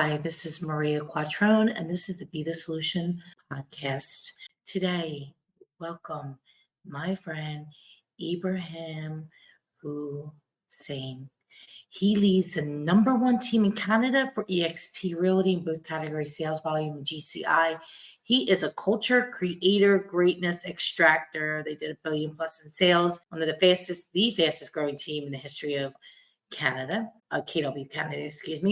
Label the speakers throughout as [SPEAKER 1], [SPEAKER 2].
[SPEAKER 1] Hi, this is Maria Quattrone, and this is the Be the Solution podcast. Today, welcome my friend Ibrahim Hussein. He leads the number one team in Canada for Exp Realty in both categories, sales volume and GCI. He is a culture creator, greatness extractor. They did $1 billion plus in sales, one of the fastest growing team in the history of Canada, KW Canada,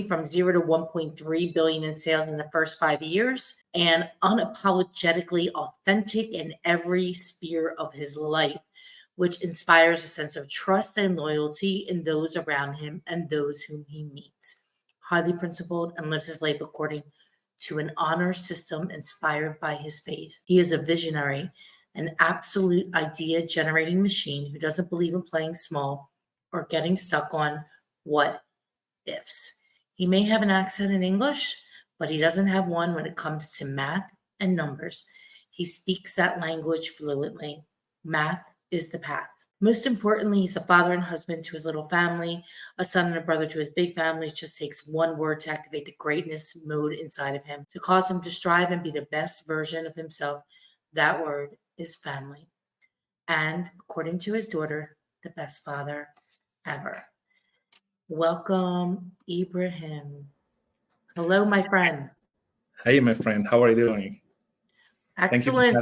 [SPEAKER 1] from 0 to 1.3 billion in sales in the first 5 years, and unapologetically authentic in every sphere of his life, which inspires a sense of trust and loyalty in those around him and those whom he meets. Highly principled and lives his life according to an honor system inspired by his faith. He is a visionary, an absolute idea generating machine who doesn't believe in playing small or getting stuck on what ifs. He may have an accent in English, but he doesn't have one when it comes to math and numbers. He speaks that language fluently. Math is the path. Most importantly, he's a father and husband to his little family, a son and a brother to his big family. It just takes one word to activate the greatness mode inside of him, to cause him to strive and be the best version of himself. That word is family. And according to his daughter, the best father ever. Welcome, Ibrahim. Hello, my friend.
[SPEAKER 2] Hey, my friend, how are you doing?
[SPEAKER 1] Excellent.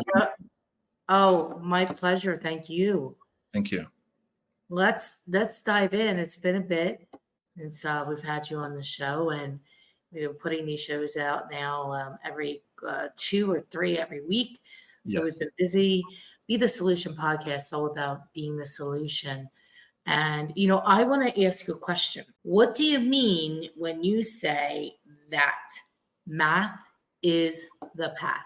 [SPEAKER 1] Oh, my pleasure. Thank you.
[SPEAKER 2] Thank you.
[SPEAKER 1] Let's dive in. It's been a bit since we've had you on the show, and we've been putting these shows out now every 2 or 3 every week. So We've been busy. Be the Solution podcast is all about being the solution. And, I want to ask you a question. What do you mean when you say that math is the path?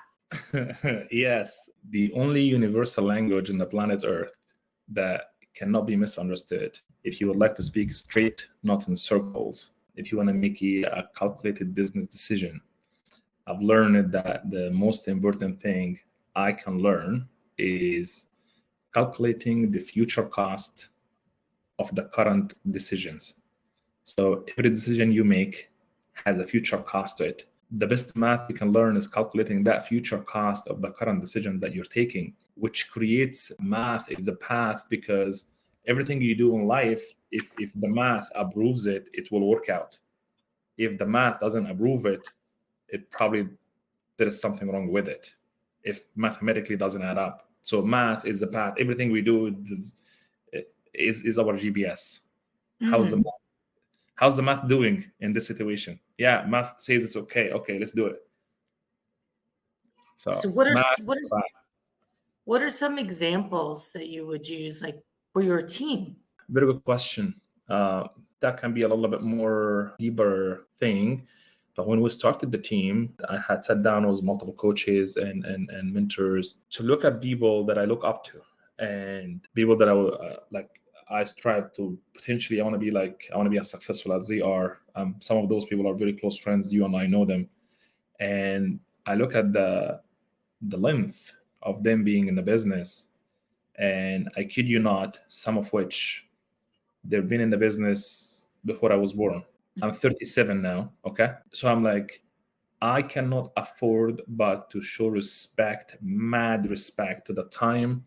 [SPEAKER 2] Yes, the only universal language on the planet Earth that cannot be misunderstood. If you would like to speak straight, not in circles, if you want to make a calculated business decision, I've learned that the most important thing I can learn is calculating the future cost of the current decisions. So every decision you make has a future cost to it. The best math you can learn is calculating that future cost of the current decision that you're taking, which creates math is the path, because everything you do in life, if the math approves it, it will work out. If the math doesn't approve it, it probably there is something wrong with it. If mathematically doesn't add up. So math is the path. Everything we do is our GPS.
[SPEAKER 1] Mm-hmm.
[SPEAKER 2] How's the math doing in this situation? Yeah, math says it's okay. Okay, let's do it. So
[SPEAKER 1] what are some examples that you would use, like, for your team?
[SPEAKER 2] Very good question. That can be a little bit more deeper thing. But when we started the team, I had sat down with multiple coaches and mentors to look at people that I look up to and people that I strive to potentially, I want to be as successful as they are. Some of those people are very close friends. You and I know them. And I look at the length of them being in the business. And I kid you not, some of which they've been in the business before I was born. I'm 37 now. Okay. So I'm like, I cannot afford but to show respect, mad respect, to the time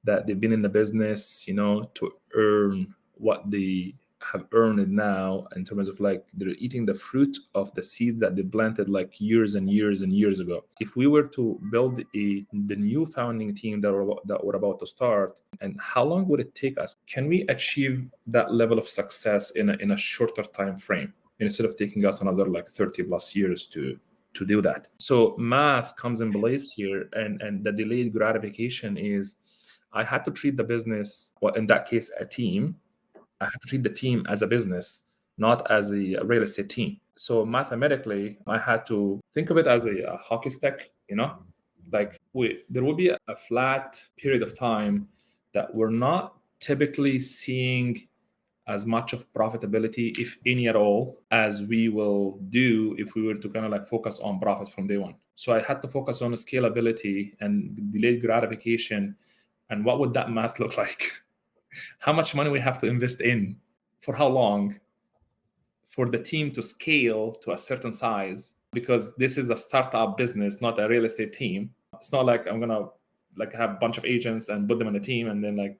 [SPEAKER 2] that they've been in the business, to earn what they have earned now, in terms of like they're eating the fruit of the seeds that they planted like years and years and years ago. If we were to build the new founding team that we're about to start, and how long would it take us? Can we achieve that level of success in a shorter time frame, instead of taking us another like 30 plus years to do that? So math comes in place here, and the delayed gratification is I had to treat the business, well, in that case, a team. I had to treat the team as a business, not as a real estate team. So mathematically, I had to think of it as a hockey stick, like there will be a flat period of time that we're not typically seeing as much of profitability, if any at all, as we will do if we were to kind of like focus on profit from day one. So I had to focus on scalability and delayed gratification. And what would that math look like? How much money we have to invest in, for how long, for the team to scale to a certain size, because this is a startup business, not a real estate team. It's not like I'm gonna like have a bunch of agents and put them in a team and then like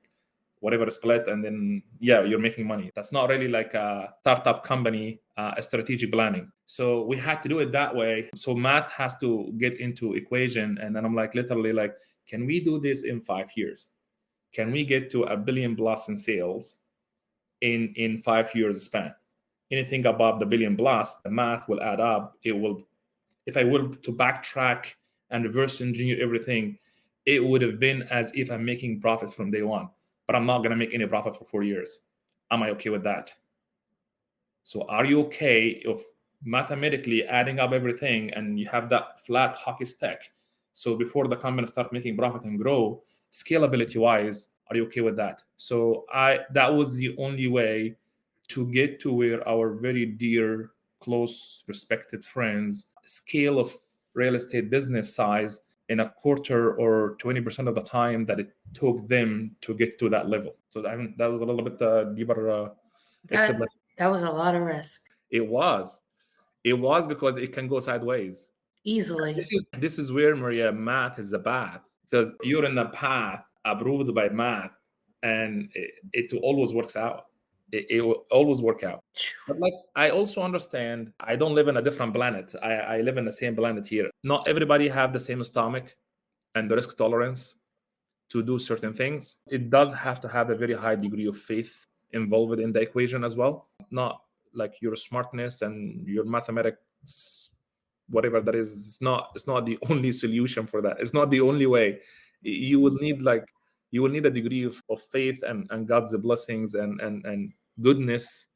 [SPEAKER 2] whatever split and then you're making money. That's not really like a startup company, a strategic planning. So we had to do it that way. So math has to get into equation, and then I'm like literally like, can we do this in 5 years? Can we get to $1 billion plus in sales in 5 years span? Anything above the $1 billion plus, the math will add up. It will, if I were to backtrack and reverse engineer everything, it would have been as if I'm making profit from day one, but I'm not going to make any profit for 4 years. Am I okay with that? So are you okay if mathematically adding up everything and you have that flat hockey stick? So before the company start making profit and grow, scalability wise, are you okay with that? So that was the only way to get to where our very dear, close, respected friends scale of real estate business size in a quarter or 20% of the time that it took them to get to that level. So that was a little bit deeper explanation.
[SPEAKER 1] That was a lot of risk.
[SPEAKER 2] It was because it can go sideways
[SPEAKER 1] Easily.
[SPEAKER 2] This is where, Maria, math is the path, because you're in the path approved by math, and it always works out. It will always work out. But like, I also understand I don't live in a different planet. I live in the same planet here. Not everybody have the same stomach and the risk tolerance to do certain things. It does have to have a very high degree of faith involved in the equation as well. Not like your smartness and your mathematics, whatever that is. It's not the only solution for that. It's not the only way. You will need a degree of faith and God's blessings and goodness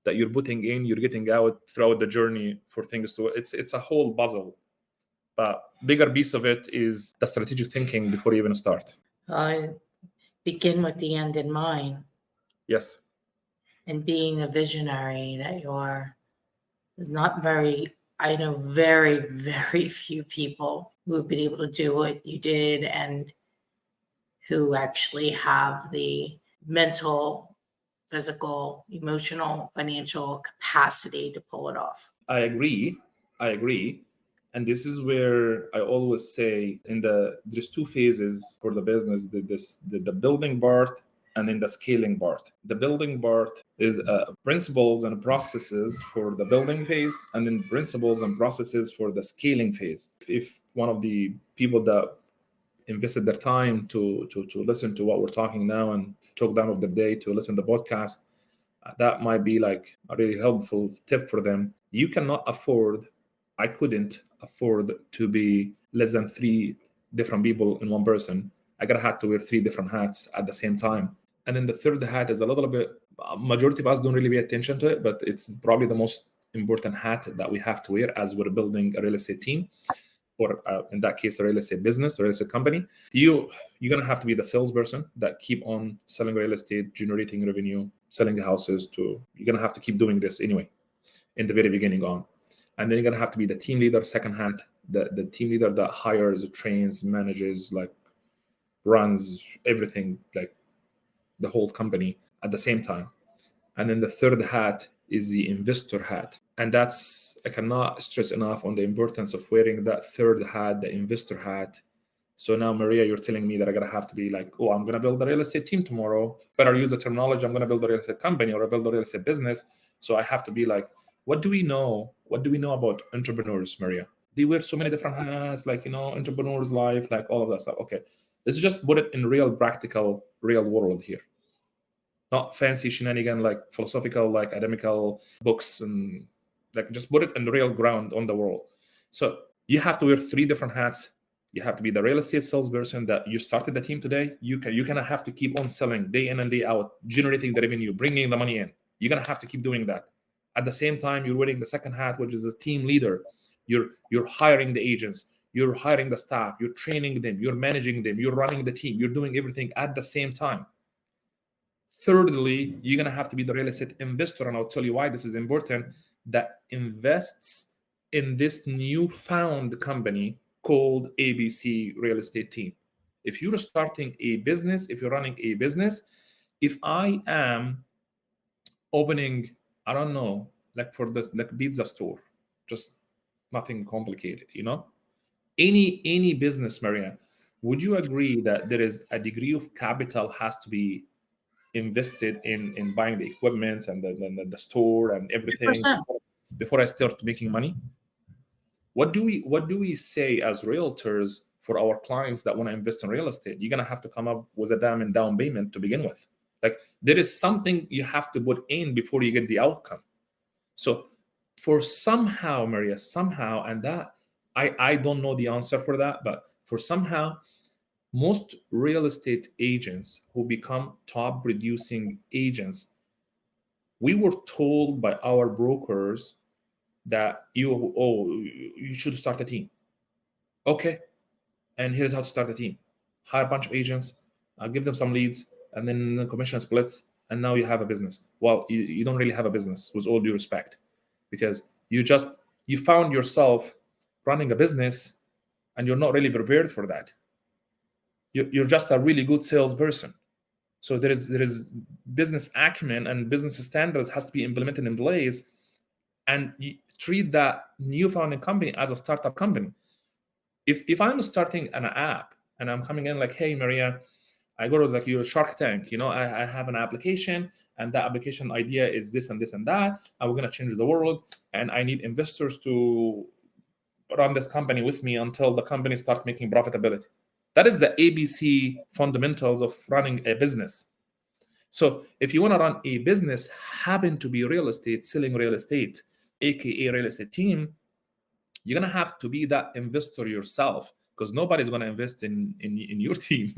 [SPEAKER 2] that you're putting in, you're getting out throughout the journey for things to. It's a whole puzzle. But bigger piece of it is the strategic thinking before you even start.
[SPEAKER 1] Begin with the end in mind.
[SPEAKER 2] Yes.
[SPEAKER 1] And being a visionary that you are is not very, I know very, very few people who have been able to do what you did and who actually have the mental, physical, emotional, financial capacity to pull it off.
[SPEAKER 2] I agree. And this is where I always say there's two phases for the business, the building part and then the scaling part. The building part is principles and processes for the building phase, and then principles and processes for the scaling phase. If one of the people that invested their time to listen to what we're talking now and took down of the day to listen to the podcast, that might be like a really helpful tip for them. I couldn't afford to be less than 3 different people in one person. I gotta have to wear 3 different hats at the same time. And then the third hat is a little bit, majority of us don't really pay attention to it, but it's probably the most important hat that we have to wear as we're building a real estate team, or in that case, a real estate business, a real estate company. You're gonna have to be the salesperson that keep on selling real estate, generating revenue, selling houses. You're gonna have to keep doing this anyway, in the very beginning on. And then you're gonna have to be the team leader, second hat, the team leader that hires, trains, manages, like runs everything, like the whole company at the same time. And then the third hat is the investor hat. And I cannot stress enough on the importance of wearing that third hat, the investor hat. So now, Maria, you're telling me that I gotta have to be like, oh, I'm gonna build a real estate team tomorrow. Better use the terminology, I'm gonna build a real estate company or I build a real estate business. So I have to be like, what do we know? What do we know about entrepreneurs, Maria? They wear so many different hats, like, entrepreneur's life, like all of that stuff. Okay, let's just put it in real, practical, real world here. Not fancy shenanigan, like philosophical, like academical books, and like just put it in the real ground on the world. So you have to wear 3 different hats. You have to be the real estate salesperson that you started the team today. You're gonna have to keep on selling day in and day out, generating the revenue, bringing the money in. You're gonna have to keep doing that. At the same time, you're wearing the second hat, which is a team leader. You're hiring the agents, you're hiring the staff, you're training them, you're managing them, you're running the team, you're doing everything at the same time. Thirdly, you're gonna have to be the real estate investor, and I'll tell you why this is important, that invests in this newfound company called ABC Real Estate Team. If you're starting a business, if you're running a business, if I am opening, I don't know, like for the like pizza store, just nothing complicated, any business, Maria, would you agree that there is a degree of capital has to be invested in buying the equipment and the store and everything
[SPEAKER 1] 100%.
[SPEAKER 2] before I start making money? What do we say as realtors for our clients that want to invest in real estate? You're gonna have to come up with a damn down payment to begin with. Like, there is something you have to put in before you get the outcome. So for somehow, Maria, somehow, and that I don't know the answer for that, but for somehow, most real estate agents who become top producing agents, we were told by our brokers that you should start a team. Okay, and here's how to start a team: hire a bunch of agents, give them some leads, and then the commission splits, and now you have a business. Well, you don't really have a business, with all due respect, because you found yourself running a business and you're not really prepared for that. You're just a really good salesperson. So there is business acumen and business standards has to be implemented in place, and you treat that new founding company as a startup company. If I'm starting an app and I'm coming in like, hey Maria, I go to like your Shark Tank, I have an application, and that application idea is this and this and that, and we're gonna change the world, and I need investors to run this company with me until the company starts making profitability. That is the ABC fundamentals of running a business. So if you want to run a business, happen to be real estate, selling real estate, aka real estate team, you're gonna have to be that investor yourself, because nobody's gonna invest in your team.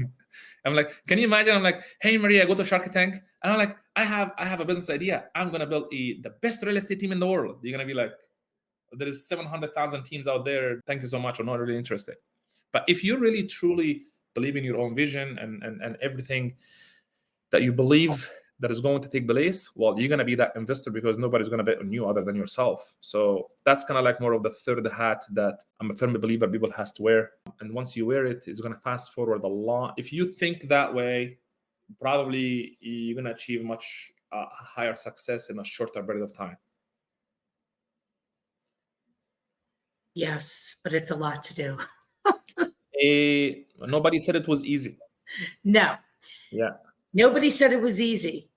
[SPEAKER 2] I'm like, can you imagine? I'm like, hey Maria, go to Shark Tank, and I'm like, I have a business idea. I'm gonna build the best real estate team in the world. You're gonna be like, there is 700,000 teams out there. Thank you so much. I'm not really interested. But if you really truly believe in your own vision and everything that you believe that is going to take place, well, you're going to be that investor, because nobody's going to bet on you other than yourself. So that's kind of like more of the third hat that I'm a firm believer people has to wear. And once you wear it, it's going to fast forward a lot. If you think that way, probably you're going to achieve much higher success in a shorter period of time.
[SPEAKER 1] Yes, but it's a lot to do.
[SPEAKER 2] Nobody said it was easy.
[SPEAKER 1] No,
[SPEAKER 2] Yeah.
[SPEAKER 1] nobody said it was easy.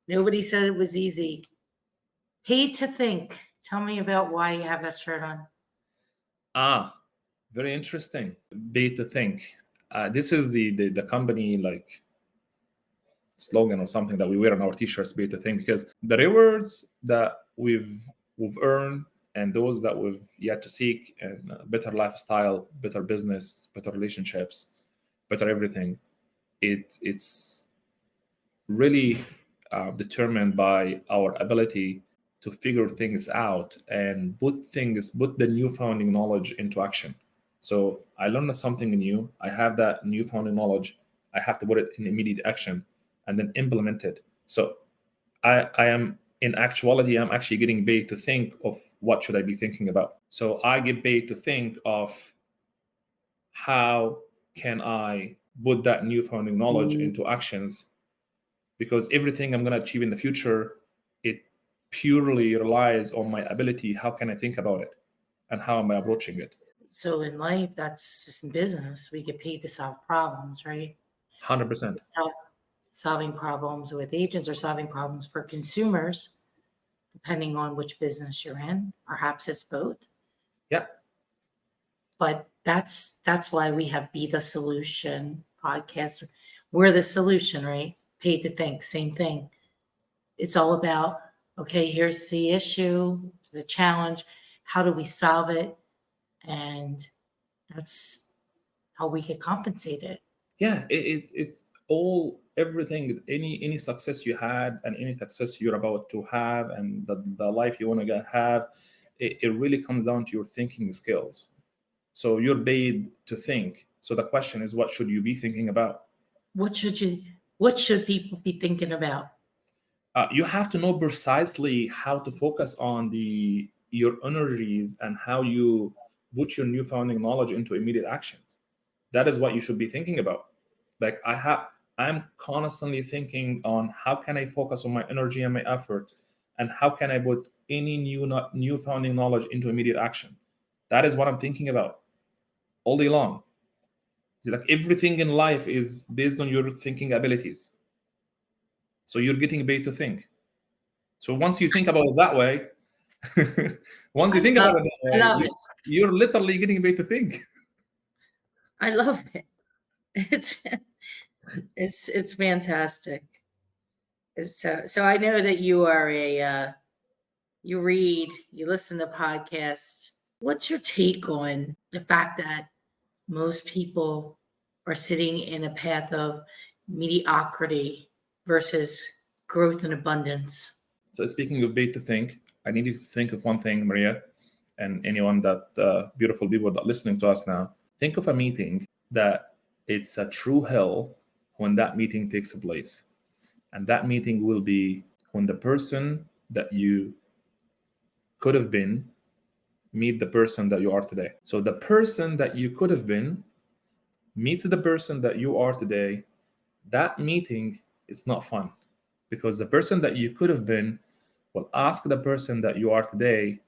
[SPEAKER 1] Nobody said it was easy. Paid to think. Tell me about why you have that shirt on.
[SPEAKER 2] Very interesting. Pay to think. This is the company like slogan or something that we wear on our t-shirts. Pay to think, because the rewards that we've earned and those that we've yet to seek, and better lifestyle, better business, better relationships, better everything, it's really determined by our ability to figure things out and put the new founding knowledge into action. So I learned something new. I have that new founding knowledge. I have to put it in immediate action and then implement it. So I am, in actuality, I'm actually getting paid to think of what should I be thinking about. So I get paid to think of how can I put that new founding knowledge into actions, because everything I'm going to achieve in the future, it purely relies on my ability. How can I think about it, and how am I approaching it?
[SPEAKER 1] So in life, that's just in business. We get paid to solve problems, right?
[SPEAKER 2] 100%.
[SPEAKER 1] Solving problems with agents or solving problems for consumers, depending on which business you're in. Perhaps it's both.
[SPEAKER 2] Yeah.
[SPEAKER 1] But that's why we have Be the Solution podcast. We're the solution, right? Paid to think, same thing. It's all about, okay, here's the issue, the challenge. How do we solve it? And that's how we get compensated.
[SPEAKER 2] Yeah, it's all everything, any success you had and any success you're about to have, and the life you want to have, it really comes down to your thinking skills. So you're paid to think. So the question is, what should you be thinking about?
[SPEAKER 1] What should people be thinking about?
[SPEAKER 2] You have to know precisely how to focus on your energies and how you put your new founding knowledge into immediate actions. That is what you should be thinking about. Like I'm constantly thinking on how can I focus on my energy and my effort, and how can I put any new founding knowledge into immediate action. That is what I'm thinking about all day long. Like everything in life is based on your thinking abilities. So you're getting paid to think. So once you think about it that way, once you think about it that
[SPEAKER 1] I
[SPEAKER 2] way,
[SPEAKER 1] love it.
[SPEAKER 2] you're literally getting paid to think.
[SPEAKER 1] I love it. It's fantastic. So I know that you are you read, you listen to podcasts. What's your take on the fact that most people are sitting in a path of mediocrity versus growth and abundance?
[SPEAKER 2] So speaking of paid to think, I need you to think of one thing, Maria, and anyone that beautiful people that are listening to us now. Think of a meeting that it's a true hell when that meeting takes place. And that meeting will be when the person that you could have been meet the person that you are today. So the person that you could have been meets the person that you are today. That meeting is not fun because the person that you could have been will ask the person that you are today,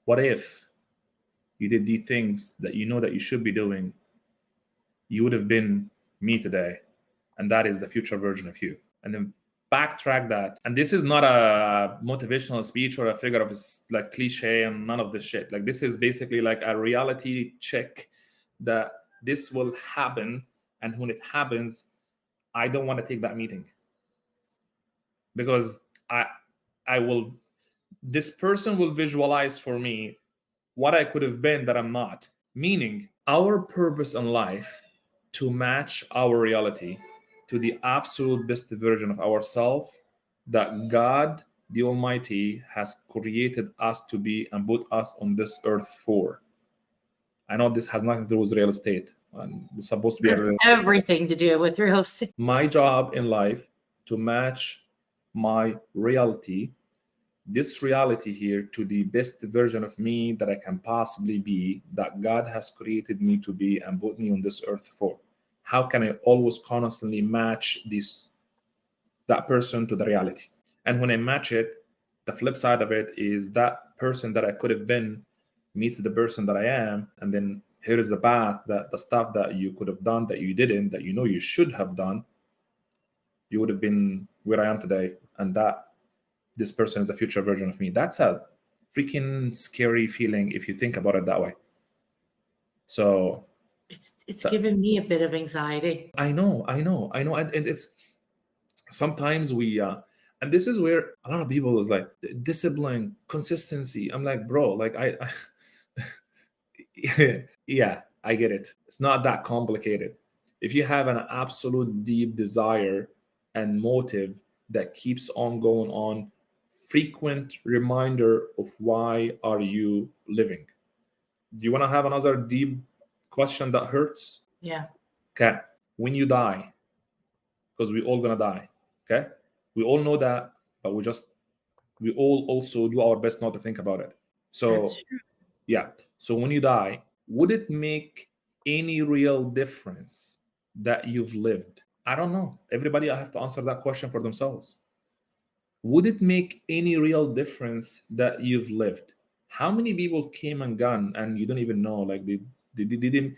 [SPEAKER 2] what if you did these things that you know that you should be doing? You would have been me today. And that is the future version of you. And then backtrack that. And this is not a motivational speech or a figure of like cliche and none of this shit. Like this is basically like a reality check that this will happen. And when it happens, I don't want to take that meeting because this person will visualize for me what I could have been that I'm not. Meaning our purpose in life to match our reality to the absolute best version of ourselves that God, the Almighty, has created us to be and put us on this earth for. I know this has nothing to do with real estate. It's supposed to be
[SPEAKER 1] everything to do with real estate.
[SPEAKER 2] My job in life to match my reality, this reality here, to the best version of me that I can possibly be, that God has created me to be and put me on this earth for. How can I always constantly match that person to the reality? And when I match it, the flip side of it is that person that I could have been meets the person that I am, and then here is the path, that the stuff that you could have done that you didn't, that you know you should have done, you would have been where I am today, and that this person is a future version of me. That's a freaking scary feeling if you think about it that way. So
[SPEAKER 1] it's given me a bit of anxiety.
[SPEAKER 2] I know, and it's sometimes we and this is where a lot of people is like discipline, consistency. I'm like, bro, like I yeah, I get it. It's not that complicated. If you have an absolute deep desire and motive that keeps on going on, frequent reminder of why are you living. Do you want to have another deep question that hurts?
[SPEAKER 1] Yeah.
[SPEAKER 2] Okay. When you die, because we all gonna die, okay? We all know that, but we all also do our best not to think about it. So
[SPEAKER 1] That's true.
[SPEAKER 2] yeah. So when you die, would it make any real difference that you've lived? I don't know. Everybody have to answer that question for themselves. Would it make any real difference that you've lived? How many people came and gone and you don't even know? Like they didn't.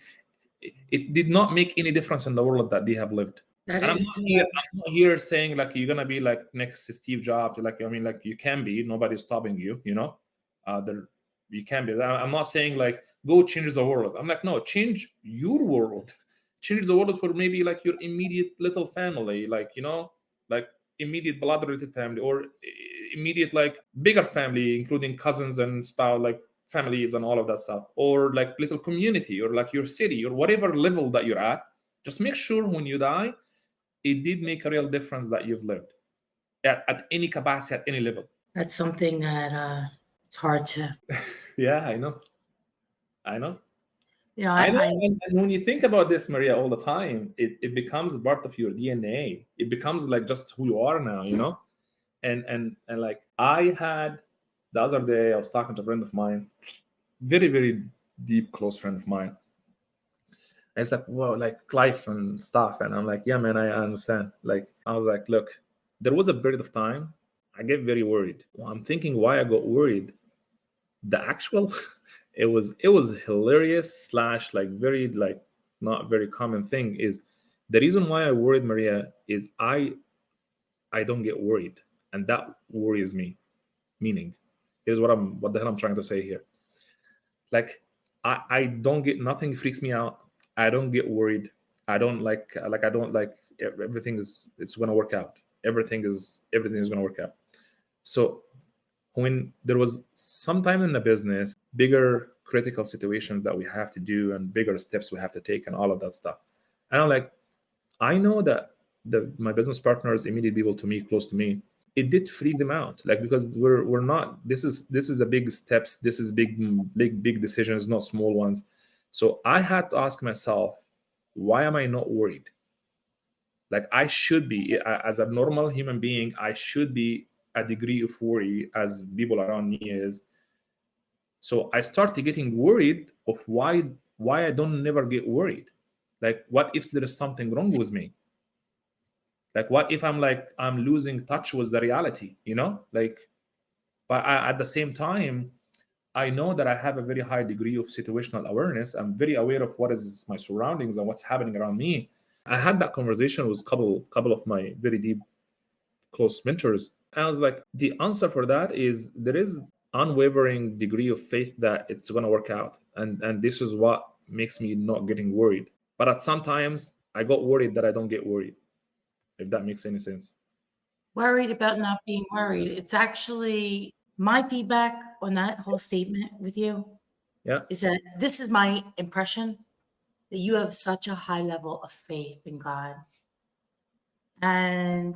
[SPEAKER 2] It did not make any difference in the world that they have lived.
[SPEAKER 1] That
[SPEAKER 2] And
[SPEAKER 1] is
[SPEAKER 2] I'm not here saying like you're gonna be like next to Steve Jobs. Like I mean, like you can be. Nobody's stopping you. You know, you can be. I'm not saying like go change the world. I'm like no, change your world. Change the world for maybe like your immediate little family, like you know, like immediate blood related family or immediate like bigger family, including cousins and spouse, like families and all of that stuff, or like little community or like your city or whatever level that you're at. Just make sure when you die it did make a real difference that you've lived at any capacity, at any level.
[SPEAKER 1] That's something that it's hard to.
[SPEAKER 2] Yeah, I know.
[SPEAKER 1] You know,
[SPEAKER 2] I know. And when you think about this, Maria, all the time, it becomes part of your DNA. It becomes like just who you are now, you know? And like I had the other day, I was talking to a friend of mine, very, very deep, close friend of mine. And it's like, whoa, like life and stuff. And I'm like, yeah, man, I understand. Like, I was like, look, there was a period of time I get very worried. Well, I'm thinking why I got worried. The actual, it was hilarious slash like very like not very common thing is the reason why I worried, Maria, is I don't get worried, and that worries me. Meaning, here's what the hell I'm trying to say here. Like I don't get, nothing freaks me out. I don't get worried. I don't like I don't like everything is, it's gonna work out. Everything is gonna work out. So when there was some time in the business, bigger critical situations that we have to do and bigger steps we have to take and all of that stuff. And I'm like, I know that my business partners, immediate people to me, close to me, it did freak them out. Like, because we're not, this is the big steps, this is big decisions, not small ones. So I had to ask myself, why am I not worried? Like, I should be, as a normal human being, I should be a degree of worry as people around me is. So I started getting worried of why I don't never get worried. Like, what if there is something wrong with me? Like, what if I'm losing touch with the reality, like, but at the same time, I know that I have a very high degree of situational awareness. I'm very aware of what is my surroundings and what's happening around me. I had that conversation with couple of my very deep close mentors. And I was like, the answer for that is there is unwavering degree of faith that it's going to work out. And this is what makes me not getting worried. But at sometimes I got worried that I don't get worried, if that makes any sense.
[SPEAKER 1] Worried about not being worried. It's actually my feedback on that whole statement with you
[SPEAKER 2] Yeah.
[SPEAKER 1] is that this is my impression that you have such a high level of faith in God. And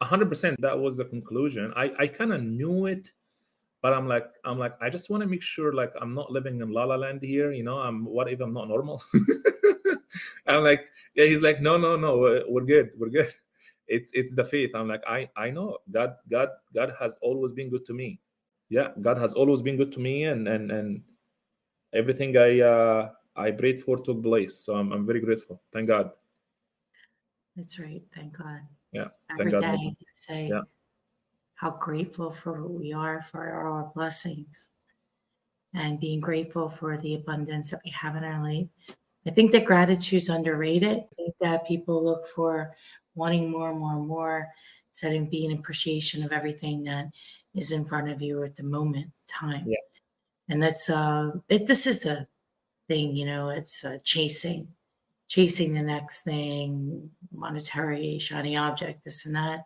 [SPEAKER 2] 100%, that was the conclusion. I kind of knew it, but I'm like I just want to make sure, like, I'm not living in la la land here, what if I'm not normal? I'm like, yeah, he's like, no, we're good. It's the faith. I'm like, I know God has always been good to me. Yeah, God has always been good to me, and everything I prayed for took place, so I'm very grateful. Thank God.
[SPEAKER 1] that's right. Thank God.
[SPEAKER 2] Yeah, thank
[SPEAKER 1] Every
[SPEAKER 2] God.
[SPEAKER 1] day I say
[SPEAKER 2] Yeah.
[SPEAKER 1] how grateful for we are for our blessings and being grateful for the abundance that we have in our life. I think that gratitude's underrated. I think that people look for wanting more and more and more instead of being appreciation of everything that is in front of you at the moment time.
[SPEAKER 2] Yeah.
[SPEAKER 1] And that's this is a thing, it's chasing the next thing, monetary, shiny object, this and that.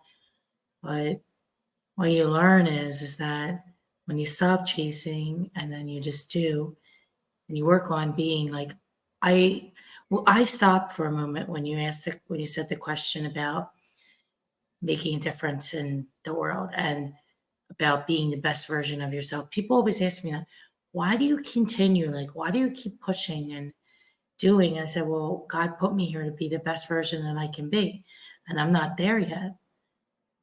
[SPEAKER 1] But what you learn is that when you stop chasing and then you just do and you work on being like, I stopped for a moment when when you said the question about making a difference in the world and about being the best version of yourself. People always ask me that, why do you continue? Like, why do you keep pushing and doing? And I said, well, God put me here to be the best version that I can be. And I'm not there yet.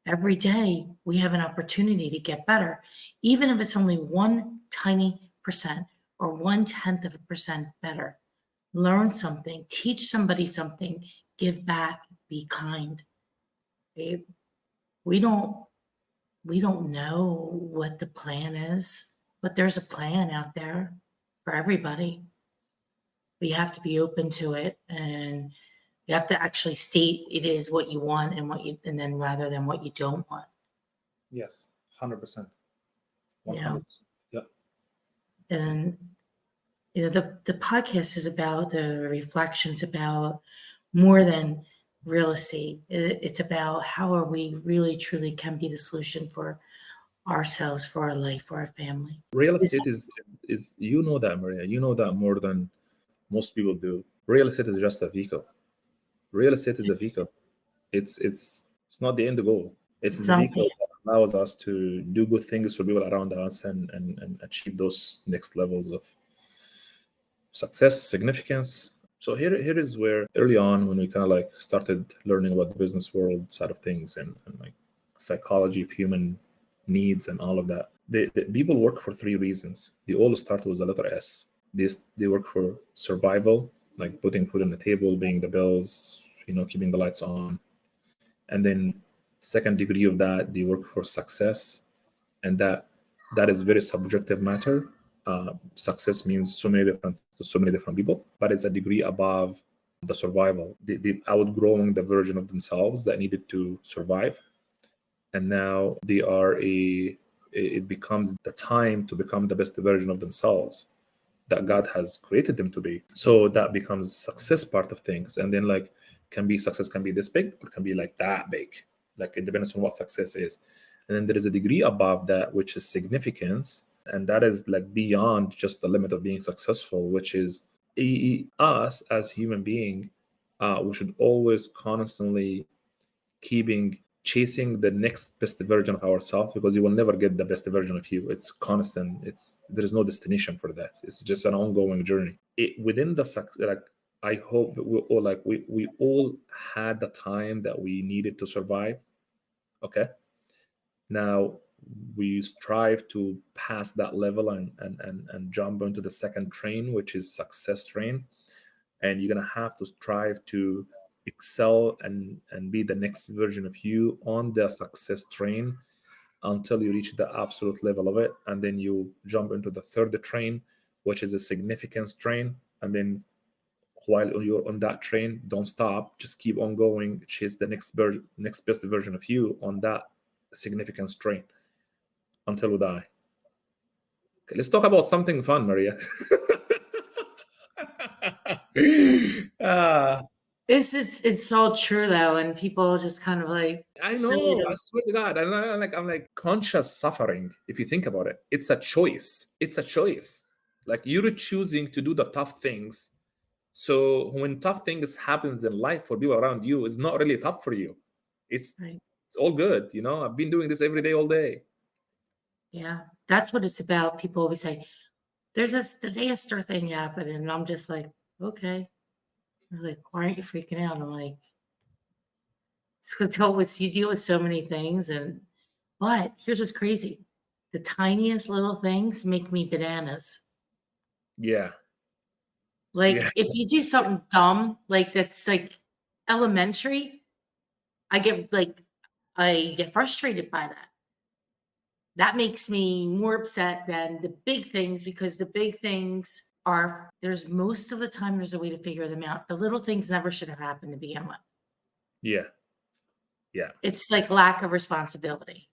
[SPEAKER 1] Every day we have an opportunity to get better, even if it's only one tiny percent or 1/10% better. Learn something, teach somebody something, give back, be kind. We don't we don't know what the plan is, but there's a plan out there for everybody. But you have to be open to it, and you have to actually state it is what you want and then rather than what you don't want.
[SPEAKER 2] Yes. 100%.
[SPEAKER 1] You know,
[SPEAKER 2] 100%. Yeah.
[SPEAKER 1] and the podcast is about the reflections about more than real estate. It's about how are we really truly can be the solution for ourselves, for our life, for our family.
[SPEAKER 2] Real
[SPEAKER 1] Is
[SPEAKER 2] estate is that, Maria. You know that more than most people do. Real estate is just a vehicle. Real estate is a vehicle. It's not the end goal. It's the
[SPEAKER 1] something
[SPEAKER 2] vehicle that allows us to do good things for people around us and achieve those next levels of success, significance. So here is where early on, when we kind of like started learning about the business world side of things and like psychology of human needs and all of that, the people work for three reasons. They all start with the letter S. They work for survival, like putting food on the table, paying the bills, keeping the lights on. And then Second degree of that, they work for success, and that is very subjective matter. Success means so many different to so many different people, but it's a degree above the survival. They outgrowing the version of themselves that needed to survive, and now they are it becomes the time to become the best version of themselves that God has created them to be. So that becomes success part of things. And then like success can be this big or can be like that big. Like it depends on what success is. And then there is a degree above that, which is significance. And that is like beyond just the limit of being successful, which is us as human being. We should always constantly keeping chasing the next best version of ourselves, because you will never get the best version of you. It's constant. There is no destination for that. It's just an ongoing journey. Within the like, I hope that we all had the time that we needed to survive. Okay, now we strive to pass that level and jump into the second train, which is success train. And you're gonna have to strive to excel and be the next version of you on the success train until you reach the absolute level of it, and then you jump into the third train, which is a significance train. And then while you're on that train, don't stop, just keep on going, chase the next best version of you on that significance train until we die. Okay, let's talk about something fun, Maria. ah,
[SPEAKER 1] It's all true though, and people just kind of like
[SPEAKER 2] I
[SPEAKER 1] really
[SPEAKER 2] know. I
[SPEAKER 1] don't.
[SPEAKER 2] swear to God. I'm like conscious suffering. If you think about it, it's a choice. It's a choice. Like you're choosing to do the tough things. So when tough things happens in life for people around you, it's not really tough for you. It's
[SPEAKER 1] Right.
[SPEAKER 2] it's all good. I've been doing this every day, all day.
[SPEAKER 1] Yeah, that's what it's about. People always say, "There's this disaster thing happening," and I'm just like, "Okay." They're like, "Why aren't you freaking out?" I'm like, "It's because you deal with so many things, and but here's what's crazy: the tiniest little things make me bananas.
[SPEAKER 2] Yeah. Yeah.
[SPEAKER 1] Like if you do something dumb, like that's like elementary, I get frustrated by that. That makes me more upset than the big things because the big things are there's most of the time there's a way to figure them out. The little things never should have happened to begin with.
[SPEAKER 2] Yeah. Yeah.
[SPEAKER 1] It's like lack of responsibility,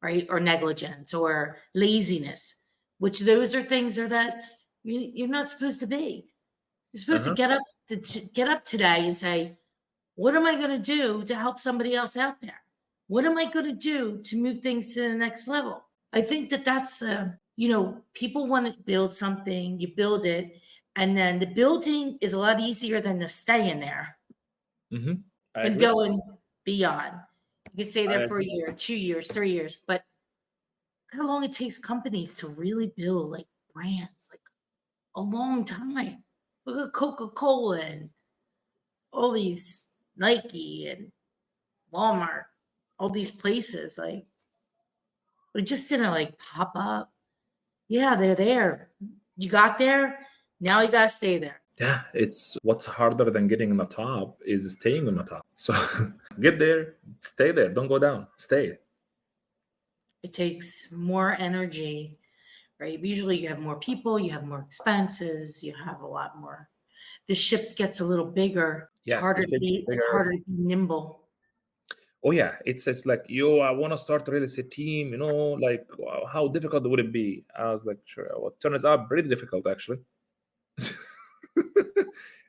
[SPEAKER 1] right? Or negligence or laziness, which those are things are that you're not supposed to be. You're supposed to
[SPEAKER 2] Uh-huh.
[SPEAKER 1] get up to get up today and say, what am I going to do to help somebody else out there? What am I going to do to move things to the next level? I think that that's, people want to build something, you build it, and then the building is a lot easier than the staying there
[SPEAKER 2] Mm-hmm. I
[SPEAKER 1] and
[SPEAKER 2] agree.
[SPEAKER 1] going beyond. You can stay
[SPEAKER 2] I
[SPEAKER 1] there for a
[SPEAKER 2] agree.
[SPEAKER 1] year, 2 years, 3 years, but look how long it takes companies to really build like brands, like a long time. Look at Coca-Cola and all these Nike and Walmart, all these places, like it just didn't like pop up. Yeah, they're there. You got there, now you gotta stay there.
[SPEAKER 2] Yeah, it's what's harder than getting on the top is staying on the top. So get there, stay there, don't go down, stay.
[SPEAKER 1] It takes more energy, right? Usually you have more people, you have more expenses, you have a lot more. The ship gets a little bigger.
[SPEAKER 2] Yes, the ship is
[SPEAKER 1] It's
[SPEAKER 2] bigger.
[SPEAKER 1] harder to be nimble.
[SPEAKER 2] Oh yeah, it's like, yo, I want to start a real estate team. Like how difficult would it be? I was like, sure. Well, it turns out pretty difficult actually.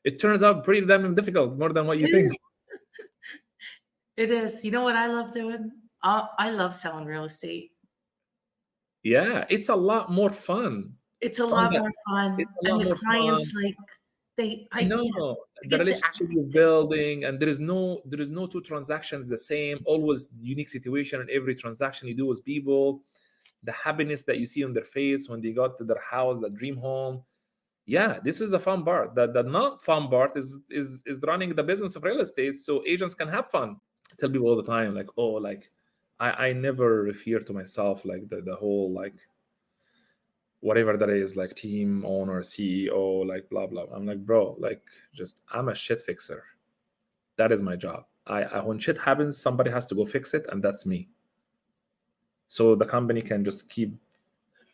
[SPEAKER 2] It turns out pretty damn difficult, more than what you think.
[SPEAKER 1] It is. You know what I love doing? I love selling real estate.
[SPEAKER 2] Yeah, it's a lot more fun.
[SPEAKER 1] It's a
[SPEAKER 2] On
[SPEAKER 1] lot
[SPEAKER 2] that,
[SPEAKER 1] more
[SPEAKER 2] it's
[SPEAKER 1] fun,
[SPEAKER 2] a
[SPEAKER 1] and
[SPEAKER 2] lot
[SPEAKER 1] the
[SPEAKER 2] more fun.
[SPEAKER 1] clients like
[SPEAKER 2] I know
[SPEAKER 1] I
[SPEAKER 2] the
[SPEAKER 1] get to
[SPEAKER 2] relationship you're building, and there is no two transactions the same. Always unique situation in every transaction you do with people. The happiness that you see on their face when they got to their house, the dream home. Yeah, this is a fun part. The not fun part is running the business of real estate so agents can have fun. I tell people all the time, like, oh, like I never refer to myself like the whole like whatever that is, like team owner, CEO, like blah blah. I'm like, bro, like just I'm a shit fixer. That is my job. when shit happens, somebody has to go fix it, and that's me. So the company can just keep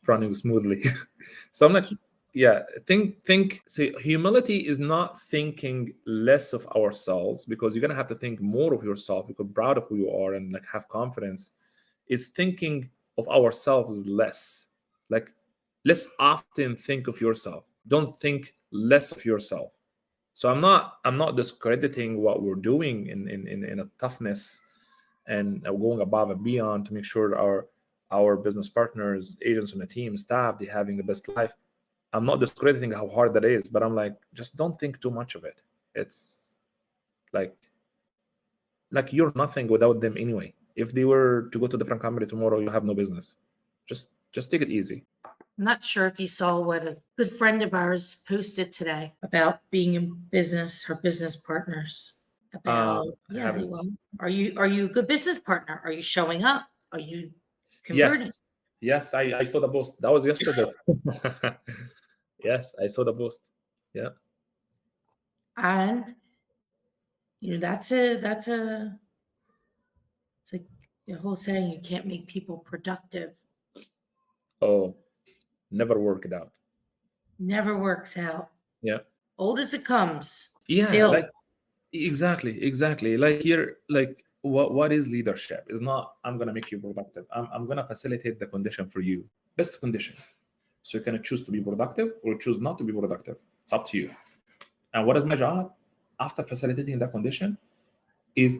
[SPEAKER 2] running smoothly. So I'm like, yeah, think. See, humility is not thinking less of ourselves, because you're gonna have to think more of yourself, because proud of who you are and like have confidence. Is thinking of ourselves less. Like, let's often think of yourself. Don't think less of yourself. So I'm not discrediting what we're doing in a toughness and going above and beyond to make sure our business partners, agents on the team, staff, they're having the best life. I'm not discrediting how hard that is, but I'm like, just don't think too much of it. It's like you're nothing without them anyway. If they were to go to a different company tomorrow, you have no business. Just take it easy.
[SPEAKER 1] I'm not sure if you saw what a good friend of ours posted today about being in business, her business partners. About
[SPEAKER 2] Haven't.
[SPEAKER 1] are you a good business partner? Are you showing up? Are you converting?
[SPEAKER 2] Yes, I saw the post. That was yesterday. Yes, I saw the post. Yeah.
[SPEAKER 1] And that's it's like the whole saying, you can't make people productive.
[SPEAKER 2] Oh, never worked out.
[SPEAKER 1] Never works out.
[SPEAKER 2] Yeah.
[SPEAKER 1] Old as it comes.
[SPEAKER 2] Yeah,
[SPEAKER 1] Sales.
[SPEAKER 2] like exactly. Like here, like what is leadership? Is not I'm gonna make you productive. I'm gonna facilitate the condition for you. Best conditions. So you can choose to be productive or choose not to be productive. It's up to you. And what is my job after facilitating that condition is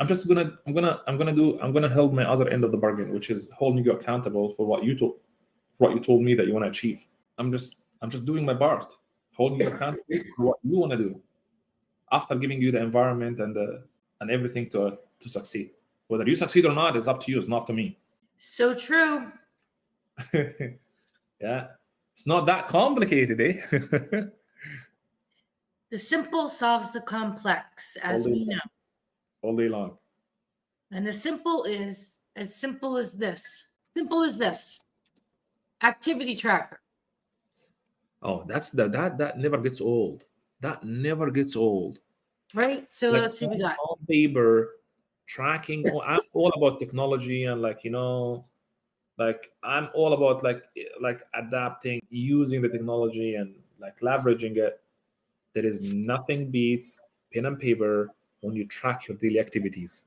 [SPEAKER 2] I'm gonna hold my other end of the bargain, which is holding you accountable for what you told me that you want to achieve. I'm just doing my part, holding you accountable for what you want to do after giving you the environment and everything to succeed. Whether you succeed or not is up to you. It's not to me.
[SPEAKER 1] So true.
[SPEAKER 2] Yeah, it's not that complicated, eh?
[SPEAKER 1] The simple solves the complex, as we know.
[SPEAKER 2] All day long.
[SPEAKER 1] And the simple is as simple as this. Simple as this. Activity tracker.
[SPEAKER 2] Oh, that never gets old. That never gets old.
[SPEAKER 1] Right? So
[SPEAKER 2] Like
[SPEAKER 1] let's see what we got.
[SPEAKER 2] on paper, tracking. I'm all about technology and like I'm all about like adapting, using the technology and like leveraging it. There is nothing beats pen and paper when you track your daily activities.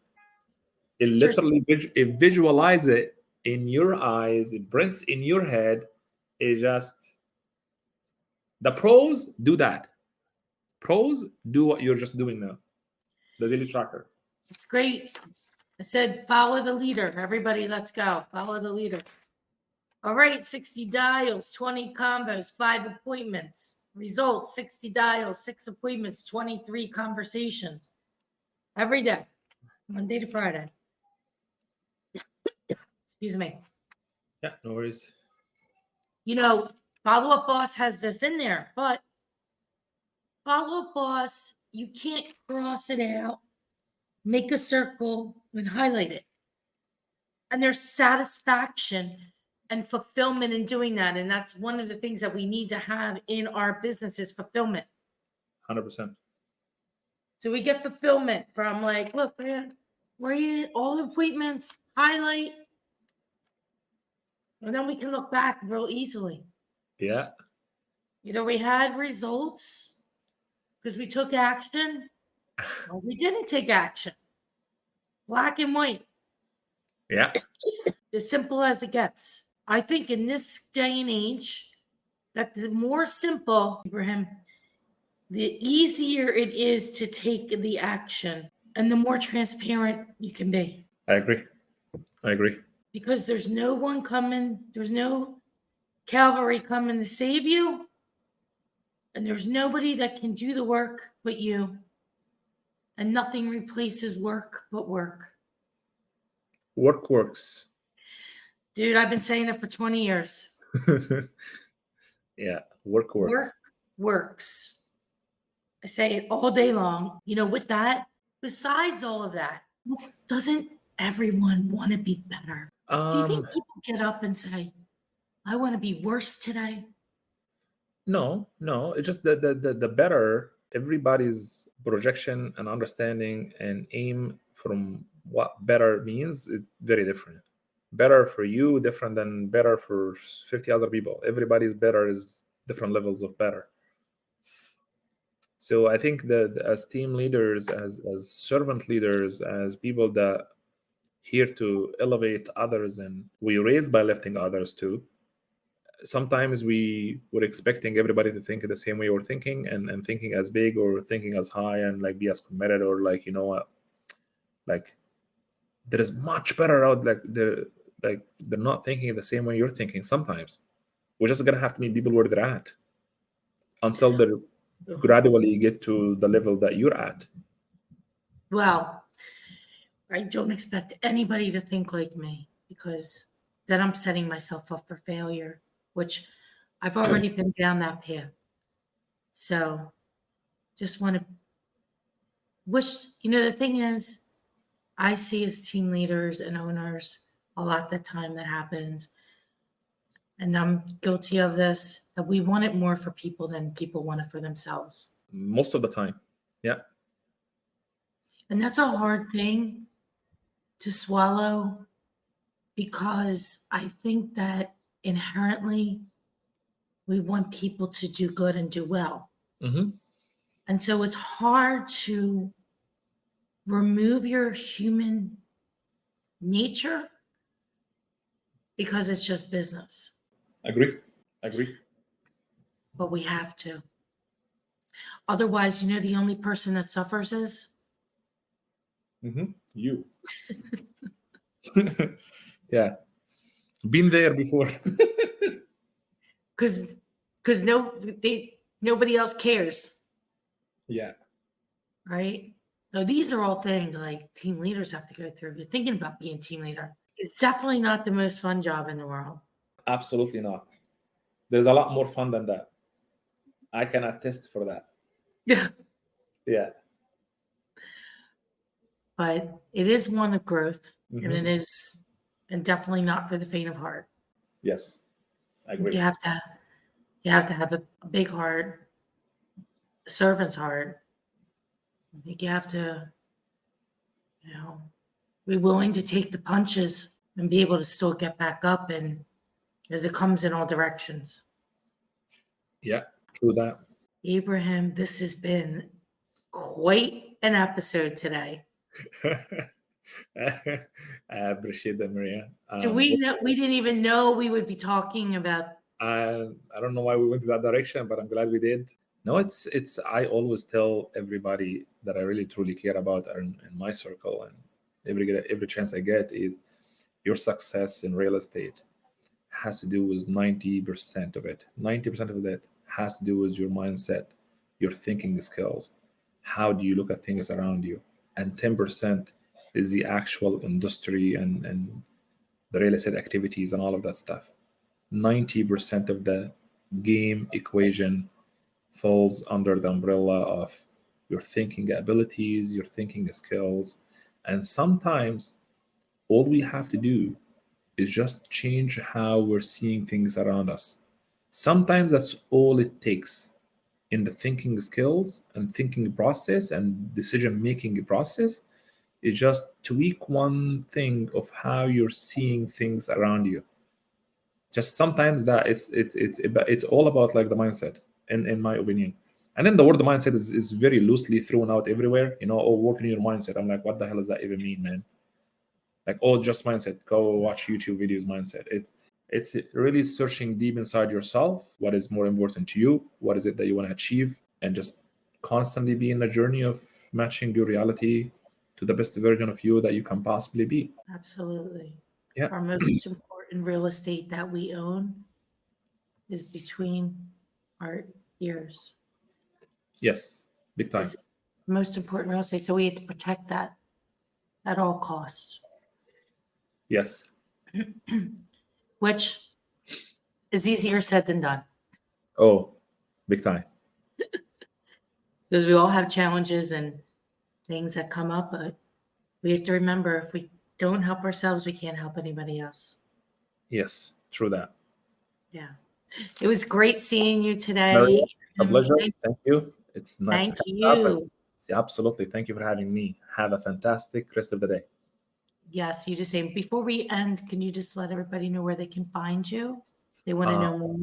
[SPEAKER 2] It literally it visualize it in your eyes, it prints in your head. It just the pros do that. Pros do what you're just doing now. The daily tracker.
[SPEAKER 1] It's great. I said, follow the leader. Everybody, let's go. Follow the leader. All right, 60 dials, 20 combos, 5 appointments. Results, 60 dials, 6 appointments, 23 conversations. Every day, Monday to Friday. Excuse me.
[SPEAKER 2] Yeah, no worries.
[SPEAKER 1] Follow-up boss has this in there, but follow-up boss, you can't cross it out, make a circle, and highlight it. And there's satisfaction and fulfillment in doing that. And that's one of the things that we need to have in our business is fulfillment.
[SPEAKER 2] 100%.
[SPEAKER 1] So we get fulfillment from like, look, man, where you all the appointments, highlight. And then we can look back real easily.
[SPEAKER 2] Yeah.
[SPEAKER 1] We had results because we took action. Or we didn't take action. Black and white.
[SPEAKER 2] Yeah.
[SPEAKER 1] As simple as it gets. I think in this day and age, that the more simple, Ibrahim, the easier it is to take the action and the more transparent you can be.
[SPEAKER 2] I agree.
[SPEAKER 1] Because there's no one coming, there's no cavalry coming to save you, and there's nobody that can do the work but you, and nothing replaces work but work.
[SPEAKER 2] Work works.
[SPEAKER 1] Dude, I've been saying it for 20 years.
[SPEAKER 2] Yeah, work works.
[SPEAKER 1] Work works. I say it all day long. With that, besides all of that, doesn't everyone want to be better? Do you think people get up and say, I want to be worse today?
[SPEAKER 2] No. It's just the better everybody's projection and understanding and aim from what better means is very different. Better for you different than better for 50 other people. Everybody's better is different levels of better. So I think that as team leaders, as servant leaders, as people that here to elevate others, and we raise by lifting others too, sometimes we were expecting everybody to think the same way we're thinking, and thinking as big or thinking as high and like be as committed, or like, you know what, like there is much better out, like they're not thinking the same way you're thinking. Sometimes we're just gonna have to meet people where they're at until they gradually get to the level that you're at.
[SPEAKER 1] Well, I don't expect anybody to think like me, because then I'm setting myself up for failure, which I've already been down that path. So just want to wish, the thing is, I see as team leaders and owners a lot the time that happens, and I'm guilty of this, that we want it more for people than people want it for themselves.
[SPEAKER 2] Most of the time. Yeah.
[SPEAKER 1] And that's a hard thing to swallow, because I think that inherently we want people to do good and do well.
[SPEAKER 2] Mm-hmm.
[SPEAKER 1] And so it's hard to remove your human nature because it's just business.
[SPEAKER 2] Agree.
[SPEAKER 1] But we have to. Otherwise, the only person that suffers is
[SPEAKER 2] you. Yeah. Been there before.
[SPEAKER 1] because nobody else cares.
[SPEAKER 2] Yeah.
[SPEAKER 1] Right? So these are all things like team leaders have to go through. If you're thinking about being a team leader, it's definitely not the most fun job in the world.
[SPEAKER 2] Absolutely not. There's a lot more fun than that. I can attest for that.
[SPEAKER 1] Yeah.
[SPEAKER 2] Yeah.
[SPEAKER 1] But it is one of growth,
[SPEAKER 2] Mhm.
[SPEAKER 1] and it is, and definitely not for the faint of heart.
[SPEAKER 2] Yes, I agree.
[SPEAKER 1] You have to have a big heart, a servant's heart. I think you have to, be willing to take the punches and be able to still get back up, and as it comes in all directions.
[SPEAKER 2] Yeah, true that.
[SPEAKER 1] Ibrahim, this has been quite an episode today.
[SPEAKER 2] I appreciate that, Maria.
[SPEAKER 1] So we didn't even know we would be talking about.
[SPEAKER 2] I don't know why we went to that direction, but I'm glad we did. No, it's I always tell everybody that I really truly care about in my circle, and every chance I get, is your success in real estate has to do with 90% of it. 90% of that has to do with your mindset, your thinking skills. How do you look at things around you? And 10% is the actual industry and the real estate activities and all of that stuff. 90% of the game equation falls under the umbrella of your thinking abilities, your thinking skills. And sometimes all we have to do is just change how we're seeing things around us. Sometimes that's all it takes in the thinking skills and thinking process and decision making process, is just tweak one thing of how you're seeing things around you. Just sometimes that it's all about like the mindset, in my opinion. And then the word mindset is very loosely thrown out everywhere. Oh, working your mindset. I'm like, what the hell does that even mean, man? Like, oh, just mindset. Go watch YouTube videos. Mindset. It's really searching deep inside yourself. What is more important to you? What is it that you want to achieve? And just constantly be in the journey of matching your reality to the best version of you that you can possibly be.
[SPEAKER 1] Absolutely.
[SPEAKER 2] Yeah.
[SPEAKER 1] Our most important real estate that we own is between our ears.
[SPEAKER 2] Yes, big time.
[SPEAKER 1] This is the most important real estate, so we have to protect that at all costs.
[SPEAKER 2] Yes.
[SPEAKER 1] Which is easier said than done.
[SPEAKER 2] Oh, big time.
[SPEAKER 1] Because we all have challenges and things that come up, but we have to remember, if we don't help ourselves, we can't help anybody else.
[SPEAKER 2] Yes, true that.
[SPEAKER 1] Yeah. It was great seeing you today.
[SPEAKER 2] Maria, it's a pleasure. Thank you. It's nice
[SPEAKER 1] Thank
[SPEAKER 2] to catch up.
[SPEAKER 1] you.
[SPEAKER 2] Absolutely. Thank you for having me. Have a fantastic rest of the day.
[SPEAKER 1] Yes, you just say, before we end, can you just let everybody know where they can find you? They want to
[SPEAKER 2] Uh,
[SPEAKER 1] know more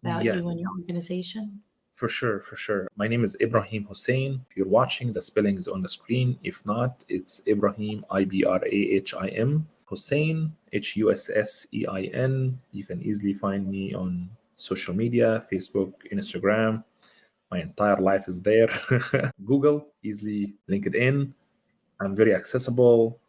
[SPEAKER 1] about you and your
[SPEAKER 2] yes,
[SPEAKER 1] organization.
[SPEAKER 2] for sure, for sure. My name is Ibrahim Hussein. If you're watching, the spelling is on the screen. If not, it's Ibrahim, Ibrahim, Hussein, Hussein. You can easily find me on social media, Facebook, Instagram. My entire life is there. Google, easily LinkedIn. I'm very accessible.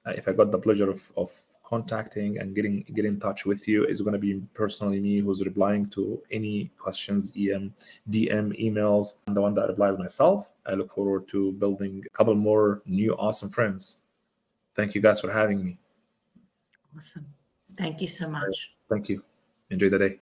[SPEAKER 2] If I got the pleasure of contacting and get in touch with you, it's going to be personally me who's replying to any questions, DM, emails. I'm the one that replies myself. I look forward to building a couple more new awesome friends. Thank you guys for having me.
[SPEAKER 1] Awesome. Thank you so much.
[SPEAKER 2] Thank you. Enjoy the day.